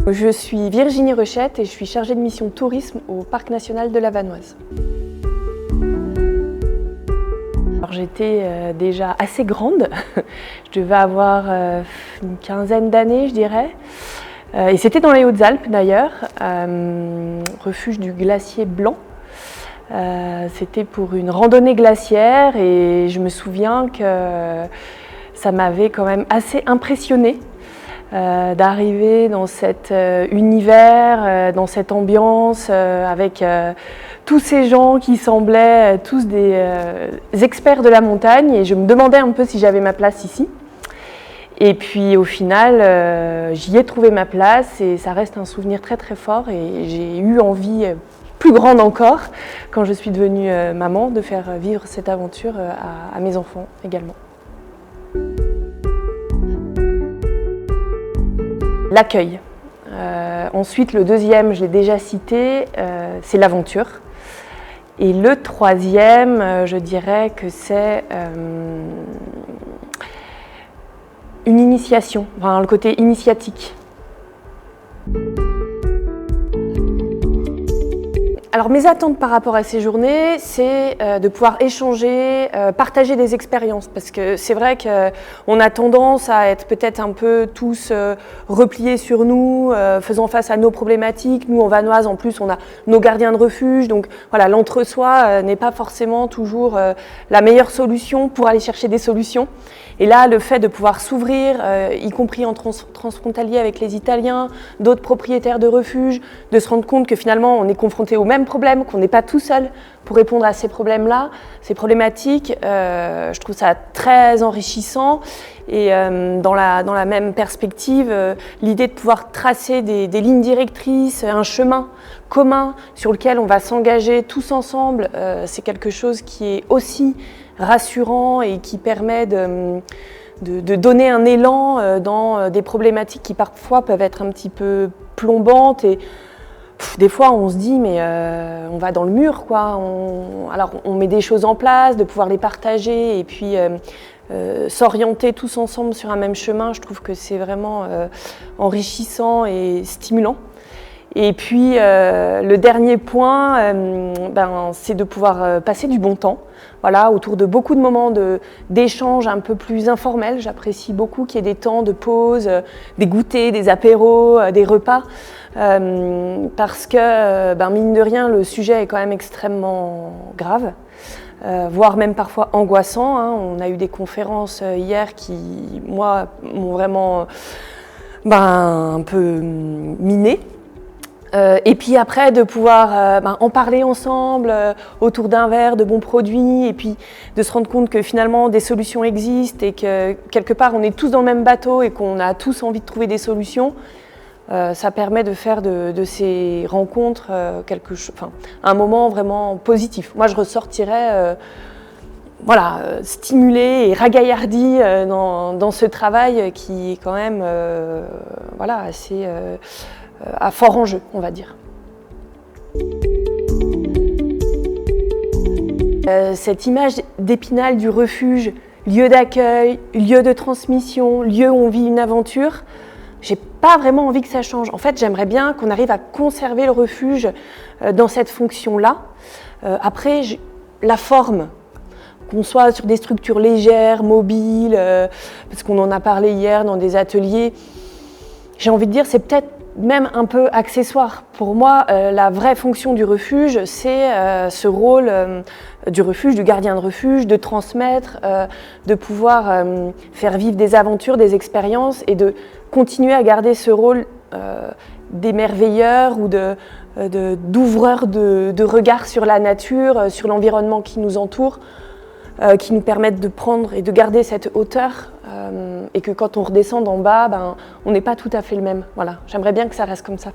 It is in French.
Je suis Virginie Rechette et je suis chargée de mission tourisme au Parc national de la Vanoise. J'étais déjà assez grande, je devais avoir une quinzaine d'années je dirais, et c'était dans les Hautes-Alpes d'ailleurs, refuge du glacier blanc. C'était pour une randonnée glaciaire et je me souviens que ça m'avait quand même assez impressionnée d'arriver dans cet univers, dans cette ambiance, avec tous ces gens qui semblaient tous des experts de la montagne, et je me demandais un peu si j'avais ma place ici. Et puis au final, j'y ai trouvé ma place et ça reste un souvenir très très fort, et j'ai eu envie plus grande encore quand je suis devenue maman de faire vivre cette aventure à mes enfants également. L'accueil. Ensuite, le deuxième, je l'ai déjà cité, c'est l'aventure. Et le troisième, je dirais que c'est une initiation, enfin, le côté initiatique. Alors mes attentes par rapport à ces journées, c'est de pouvoir échanger, partager des expériences, parce que c'est vrai qu'on a tendance à être peut-être un peu tous repliés sur nous, faisant face à nos problématiques. Nous en Vanoise, en plus, on a nos gardiens de refuge, donc voilà, l'entre-soi n'est pas forcément toujours la meilleure solution pour aller chercher des solutions. Et là, le fait de pouvoir s'ouvrir, y compris en transfrontalier avec les Italiens, d'autres propriétaires de refuges, de se rendre compte que finalement on est confronté aux mêmes problèmes, qu'on n'est pas tout seul pour répondre à ces problèmes-là, ces problématiques, je trouve ça très enrichissant. Et dans la même perspective, l'idée de pouvoir tracer des lignes directrices, un chemin commun sur lequel on va s'engager tous ensemble, c'est quelque chose qui est aussi rassurant et qui permet de donner un élan dans des problématiques qui parfois peuvent être un petit peu plombantes. Et des fois on se dit mais on va dans le mur quoi. Alors on met des choses en place, de pouvoir les partager et puis s'orienter tous ensemble sur un même chemin. Je trouve que c'est vraiment enrichissant et stimulant. Et puis le dernier point, c'est de pouvoir passer du bon temps, voilà, autour de beaucoup de moments d'échanges un peu plus informels. J'apprécie beaucoup qu'il y ait des temps de pause, des goûters, des apéros, des repas, parce que mine de rien, le sujet est quand même extrêmement grave, voire même parfois angoissant, hein. On a eu des conférences hier qui, moi, m'ont vraiment un peu minée. Et puis après de pouvoir en parler ensemble autour d'un verre de bons produits, et puis de se rendre compte que finalement des solutions existent et que quelque part on est tous dans le même bateau et qu'on a tous envie de trouver des solutions, ça permet de faire de ces rencontres un moment vraiment positif. Moi je ressortirais stimulée et ragaillardie dans ce travail qui est quand même assez à fort enjeu, on va dire. Cette image d'Épinal du refuge, lieu d'accueil, lieu de transmission, lieu où on vit une aventure, j'ai pas vraiment envie que ça change. En fait, j'aimerais bien qu'on arrive à conserver le refuge dans cette fonction-là. Après, la forme, qu'on soit sur des structures légères, mobiles, parce qu'on en a parlé hier dans des ateliers, j'ai envie de dire c'est peut-être même un peu accessoire. Pour moi, la vraie fonction du refuge, c'est ce rôle du refuge, du gardien de refuge, de transmettre, de pouvoir faire vivre des aventures, des expériences, et de continuer à garder ce rôle d'émerveilleur ou d'ouvreur de regard sur la nature, sur l'environnement qui nous entoure, qui nous permettent de prendre et de garder cette hauteur, et que quand on redescend d'en bas, on n'est pas tout à fait le même. Voilà, j'aimerais bien que ça reste comme ça.